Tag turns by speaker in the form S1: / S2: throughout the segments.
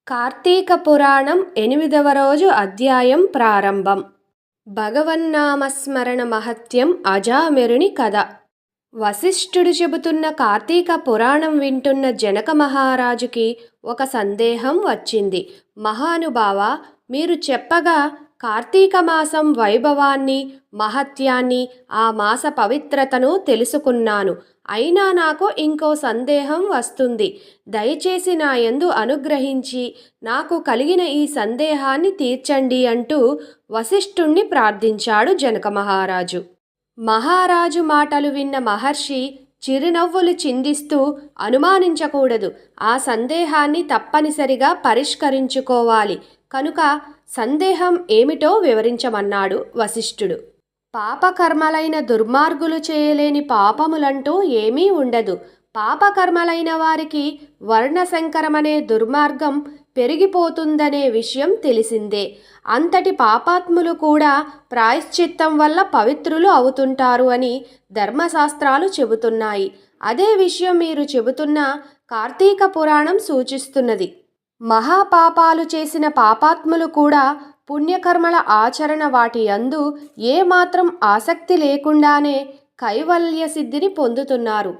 S1: కార్తీక పురాణం 8వ రోజు అధ్యాయం ప్రారంభం. భగవన్నామస్మరణ మహత్యం అజామిరుని కథ. వశిష్ఠుడు చెబుతున్న కార్తీక పురాణం వింటున్న జనక మహారాజుకి ఒక సందేహం వచ్చింది. మహానుభావా, మీరు చెప్పగా కార్తీక మాసం వైభవాన్ని, మహత్యాన్ని, ఆ మాస పవిత్రతను తెలుసుకున్నాను. అయినా నాకు ఇంకో సందేహం వస్తుంది. దయచేసి నా యందు అనుగ్రహించి నాకు కలిగిన ఈ సందేహాన్ని తీర్చండి అంటూ వశిష్ఠుణ్ణి ప్రార్థించాడు జనక మహారాజు. మహారాజు మాటలు విన్న మహర్షి చిరునవ్వులు చిందిస్తూ, అనుమానించకూడదు, ఆ సందేహాన్ని తప్పనిసరిగా పరిష్కరించుకోవాలి కనుక సందేహం ఏమిటో వివరించమన్నాడు వశిష్ఠుడు. పాపకర్మలైన దుర్మార్గులు చేయలేని పాపములంటూ ఏమీ ఉండదు. పాపకర్మలైన వారికి వర్ణశంకరమనే దుర్మార్గం పెరిగిపోతుందనే విషయం తెలిసిందే. అంతటి పాపాత్ములు కూడా ప్రాయశ్చిత్తం వల్ల పవిత్రులు అవుతుంటారు అని ధర్మశాస్త్రాలు చెబుతున్నాయి. అదే విషయం మీరు చెబుతున్న కార్తీక పురాణం సూచిస్తున్నది. మహాపాపాలు చేసిన పాపాత్ములు కూడా పుణ్యకర్మల ఆచరణ వాటి యందు ఏమాత్రం ఆసక్తి లేకుండానే కైవల్య సిద్ధిని పొందుతున్నారు.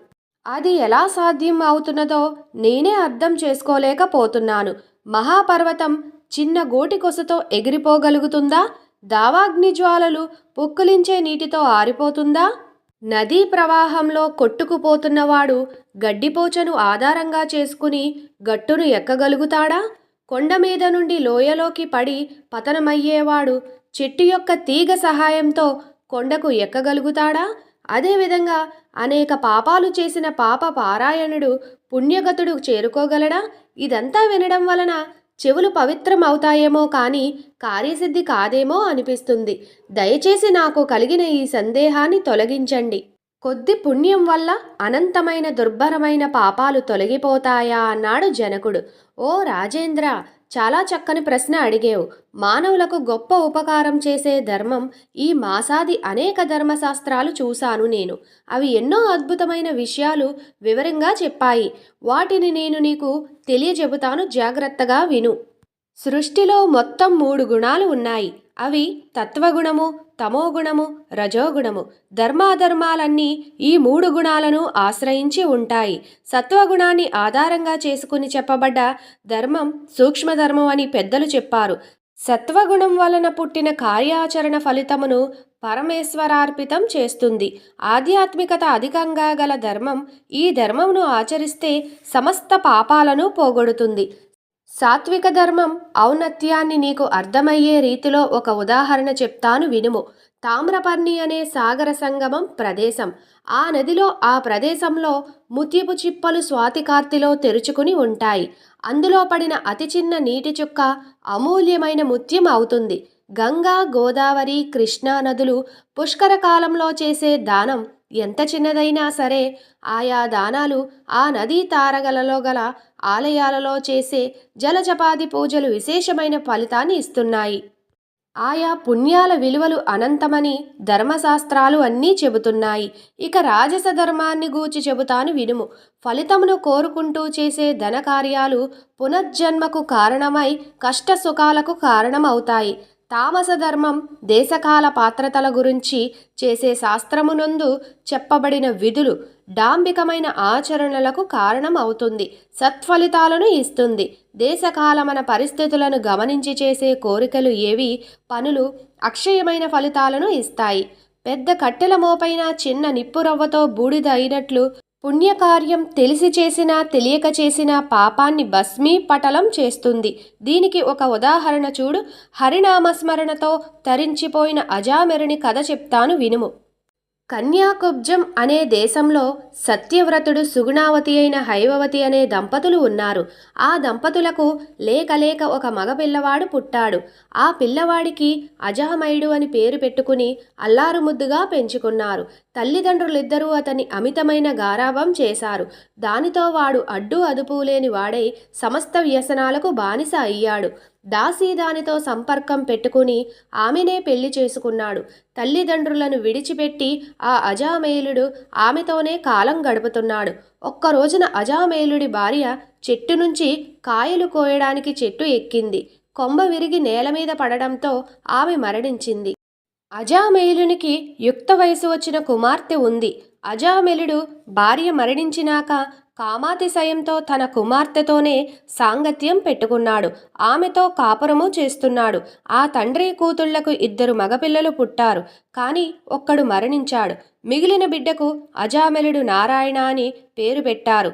S1: అది ఎలా సాధ్యం అవుతున్నదో నేనే అర్థం చేసుకోలేకపోతున్నాను. మహాపర్వతం చిన్న గోటి కొసతో ఎగిరిపోగలుగుతుందా? దావాగ్ని జ్వాలలు పుక్కులించే నీటితో ఆరిపోతుందా? నదీ ప్రవాహంలో కొట్టుకుపోతున్నవాడు గడ్డిపోచను ఆధారంగా చేసుకుని గట్టును ఎక్కగలుగుతాడా? కొండ మీద నుండి లోయలోకి పడి పతనమయ్యేవాడు చెట్టు యొక్క తీగ సహాయంతో కొండకు ఎక్కగలుగుతాడా? అదేవిధంగా అనేక పాపాలు చేసిన పాప పారాయణుడు పుణ్యగతుడు చేరుకోగలడా? ఇదంతా వినడం వలన చెవులు పవిత్రం అవుతాయేమో కానీ కార్యసిద్ధి కాదేమో అనిపిస్తుంది. దయచేసి నాకు కలిగిన ఈ సందేహాన్ని తొలగించండి. కొద్ది పుణ్యం వల్ల అనంతమైన దుర్భరమైన పాపాలు తొలగిపోతాయా అన్నాడు జనకుడు. ఓ రాజేంద్ర, చాలా చక్కని ప్రశ్న అడిగేవు. మానవులకు గొప్ప ఉపకారం చేసే ధర్మం ఈ మాసాది అనేక ధర్మశాస్త్రాలు చూశాను నేను. అవి ఎన్నో అద్భుతమైన విషయాలు వివరంగా చెప్పాయి. వాటిని నేను నీకు తెలియజెబుతాను, జాగ్రత్తగా విను. సృష్టిలో మొత్తం 3 గుణాలు ఉన్నాయి. అవి తత్వగుణము, తమోగుణము, రజోగుణము. ధర్మాధర్మాలన్నీ ఈ 3 గుణాలను ఆశ్రయించి ఉంటాయి. సత్వగుణాన్ని ఆధారంగా చేసుకుని చెప్పబడ్డ ధర్మం సూక్ష్మధర్మం అని పెద్దలు చెప్పారు. సత్వగుణం వలన పుట్టిన కార్యాచరణ ఫలితమును పరమేశ్వరార్పితం చేస్తుంది. ఆధ్యాత్మికత అధికంగా గల ధర్మం ఈ ధర్మమును ఆచరిస్తే సమస్త పాపాలను పోగొడుతుంది. సాత్విక ధర్మం ఔన్నత్యాన్ని నీకు అర్థమయ్యే రీతిలో ఒక ఉదాహరణ చెప్తాను వినుము. తామ్రపర్ణి అనే సాగర సంగమం ప్రదేశం. ఆ నదిలో ఆ ప్రదేశంలో ముత్యపు చిప్పలు స్వాతి కార్తెలో తెరుచుకుని ఉంటాయి. అందులో పడిన అతి చిన్న నీటి చుక్క అమూల్యమైన ముత్యం అవుతుంది. గంగా, గోదావరి, కృష్ణా నదులు పుష్కర కాలంలో చేసే దానం ఎంత చిన్నదైనా సరే ఆయా దానాలు ఆ నదీ తారగలలో గల ఆలయాలలో చేసే జలజపాది పూజలు విశేషమైన ఫలితాన్ని ఇస్తున్నాయి. ఆయా పుణ్యాల విలువలు అనంతమని ధర్మశాస్త్రాలు అన్నీ చెబుతున్నాయి. ఇక రాజస ధర్మాన్ని గూర్చి చెబుతాను వినుము. ఫలితమును కోరుకుంటూ చేసే ధనకార్యాలు పునర్జన్మకు కారణమై కష్ట సుఖాలకు కారణమవుతాయి. తామస ధర్మం దేశకాల పాత్రతల గురించి చేసే శాస్త్రమునందు చెప్పబడిన విధులు డాంబికమైన ఆచరణలకు కారణం అవుతుంది. సత్ఫలితాలను ఇస్తుంది. దేశకాలమైన పరిస్థితులను గమనించి చేసే కోరికలు ఏవి పనులు అక్షయమైన ఫలితాలను ఇస్తాయి. పెద్ద కట్టెల మోపైన చిన్న నిప్పురవ్వతో బూడిద అయినట్లు పుణ్యకార్యం తెలిసి చేసినా తెలియక చేసినా పాపాన్ని భస్మీపటలం చేస్తుంది. దీనికి ఒక ఉదాహరణ చూడు. హరినామస్మరణతో తరించిపోయిన అజామిరుని కథ చెప్తాను వినుము. కన్యాకుబ్జం అనే దేశంలో సత్యవ్రతుడు, సుగుణావతి అయిన హైవవతి అనే దంపతులు ఉన్నారు. ఆ దంపతులకు లేక ఒక మగ పిల్లవాడు పుట్టాడు. ఆ పిల్లవాడికి అజామయుడు అని పేరు పెట్టుకుని అల్లారుముద్దుగా పెంచుకున్నారు. తల్లిదండ్రులిద్దరూ అతన్ని అమితమైన గారాబం చేశారు. దానితో వాడు అడ్డు అదుపు లేని వాడై సమస్త వ్యసనాలకు బానిస అయ్యాడు. దాసి దానితో సంపర్కం పెట్టుకుని ఆమెనే పెళ్లి చేసుకున్నాడు. తల్లిదండ్రులను విడిచిపెట్టి ఆ అజామేలుడు ఆమెతోనే కాలం గడుపుతున్నాడు. ఒక్కరోజున అజామేలుడి భార్య చెట్టు నుంచి కాయలు కోయడానికి చెట్టు ఎక్కింది. కొమ్మ విరిగి నేల మీద పడడంతో ఆమె మరణించింది. అజామేలునికి యుక్త వయసు వచ్చిన కుమార్తె ఉంది. అజామెలుడు భార్య మరణించినాక కామాతిశయంతో తన కుమార్తెతోనే సాంగత్యం పెట్టుకున్నాడు. ఆమెతో కాపురము చేస్తున్నాడు. ఆ తండ్రి కూతుళ్లకు 2 మగపిల్లలు పుట్టారు. కానీ ఒక్కడు మరణించాడు. మిగిలిన బిడ్డకు అజామెలుడు నారాయణ అని పేరు పెట్టారు.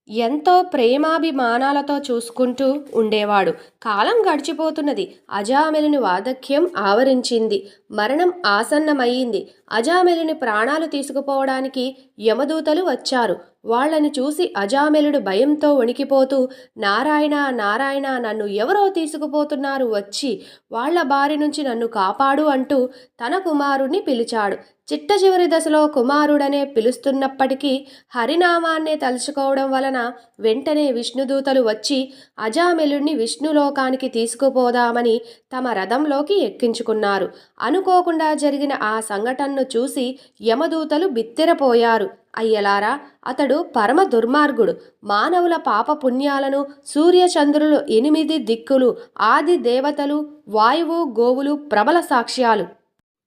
S1: ఎంతో ప్రేమాభిమానాలతో చూసుకుంటూ ఉండేవాడు. కాలం గడిచిపోతున్నది. అజామెలుని వార్ధక్యం ఆవరించింది. మరణం ఆసన్నమయ్యింది. అజామెలుని ప్రాణాలు తీసుకుపోవడానికి యమదూతలు వచ్చారు. వాళ్లను చూసి అజామెలుడు భయంతో వణికిపోతూ, నారాయణ నారాయణ, నన్ను ఎవరో తీసుకుపోతున్నారు, వచ్చి వాళ్ల బారి నుంచి నన్ను కాపాడు అంటూ తన కుమారుణ్ణి పిలిచాడు. చిట్ట చివరి దశలో కుమారుడనే పిలుస్తున్నప్పటికీ హరినామాన్నే తలుచుకోవడం వలన వెంటనే విష్ణుదూతలు వచ్చి అజామెలుడిని విష్ణులోకానికి తీసుకుపోదామని తమ రథంలోకి ఎక్కించుకున్నారు. అనుకోకుండా జరిగిన ఆ సంఘటనను చూసి యమదూతలు బిత్తెరపోయారు. అయ్యలారా, అతడు పరమ దుర్మార్గుడు. మానవుల పాప పుణ్యాలను సూర్యచంద్రులు 8 దిక్కులు, ఆది దేవతలు, వాయువు, గోవులు ప్రబల సాక్ష్యాలు.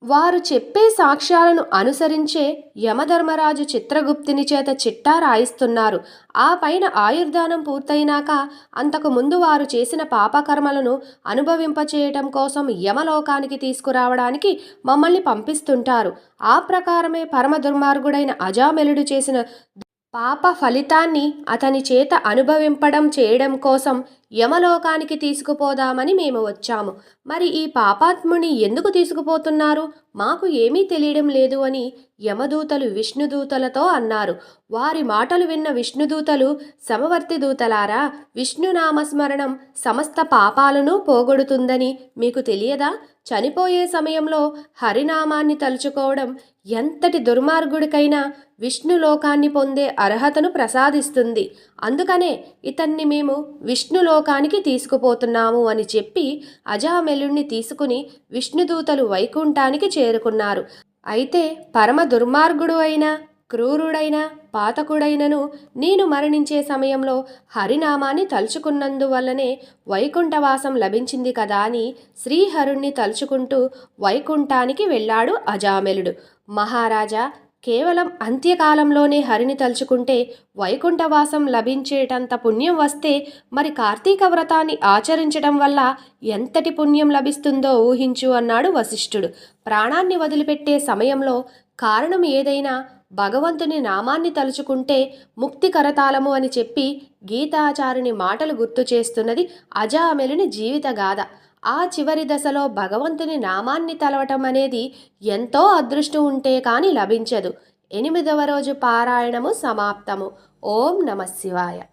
S1: వారు చెప్పే సాక్ష్యాలను అనుసరించే యమధర్మరాజు చిత్రగుప్తుని చేత చిట్టా రాయిస్తున్నారు. ఆ పైన ఆయుర్దానం పూర్తయినాక అంతకు ముందు వారు చేసిన పాపకర్మలను అనుభవింపచేయటం కోసం యమలోకానికి తీసుకురావడానికి మమ్మల్ని పంపిస్తుంటారు. ఆ ప్రకారమే పరమ దుర్మార్గుడైన అజామెలుడు చేసిన పాప ఫలితాన్ని అతని చేత అనుభవింపడం చేయడం కోసం యమలోకానికి తీసుకుపోదామని మేము వచ్చాము. మరి ఈ పాపాత్ముని ఎందుకు తీసుకుపోతున్నారు? మాకు ఏమీ తెలియడం లేదు అని యమదూతలు విష్ణుదూతలతో అన్నారు. వారి మాటలు విన్న విష్ణుదూతలు, సమవర్తి దూతలారా, విష్ణునామస్మరణం సమస్త పాపాలను పోగొడుతుందని మీకు తెలియదా? చనిపోయే సమయంలో హరినామాన్ని తలుచుకోవడం ఎంతటి దుర్మార్గుడికైనా విష్ణులోకాన్ని పొందే అర్హతను ప్రసాదిస్తుంది. అందుకనే ఇతన్ని మేము విష్ణులోకానికి తీసుకుపోతున్నాము అని చెప్పి అజామెలుణ్ణి తీసుకుని విష్ణుదూతలు వైకుంఠానికి చేరుకున్నారు. అయితే పరమ దుర్మార్గుడు అయిన, క్రూరుడైన, పాతకుడైనను నేను మరణించే సమయంలో హరినామాన్ని తలుచుకున్నందువల్లనే వైకుంఠవాసం లభించింది కదా అని శ్రీహరుణ్ణి తలుచుకుంటూ వైకుంఠానికి వెళ్ళాడు అజామెలుడు. మహారాజా, కేవలం అంత్యకాలంలోనే హరిని తలుచుకుంటే వైకుంఠవాసం లభించేటంత పుణ్యం వస్తే మరి కార్తీక వ్రతాన్ని ఆచరించడం వల్ల ఎంతటి పుణ్యం లభిస్తుందో ఊహించు అన్నాడు వశిష్ఠుడు. ప్రాణాన్ని వదిలిపెట్టే సమయంలో కారణం ఏదైనా భగవంతుని నామాన్ని తలుచుకుంటే ముక్తి కరతాళము అని చెప్పి గీతాచారుని మాటలు గుర్తు చేస్తున్నది అజామెలుని జీవిత గాథ. ఆ చివరి దశలో భగవంతుని నామాన్ని తలవటం అనేది ఎంతో అదృష్టం ఉంటే కాని లభించదు. 8వ రోజు పారాయణము సమాప్తము. ఓం నమః శివాయ.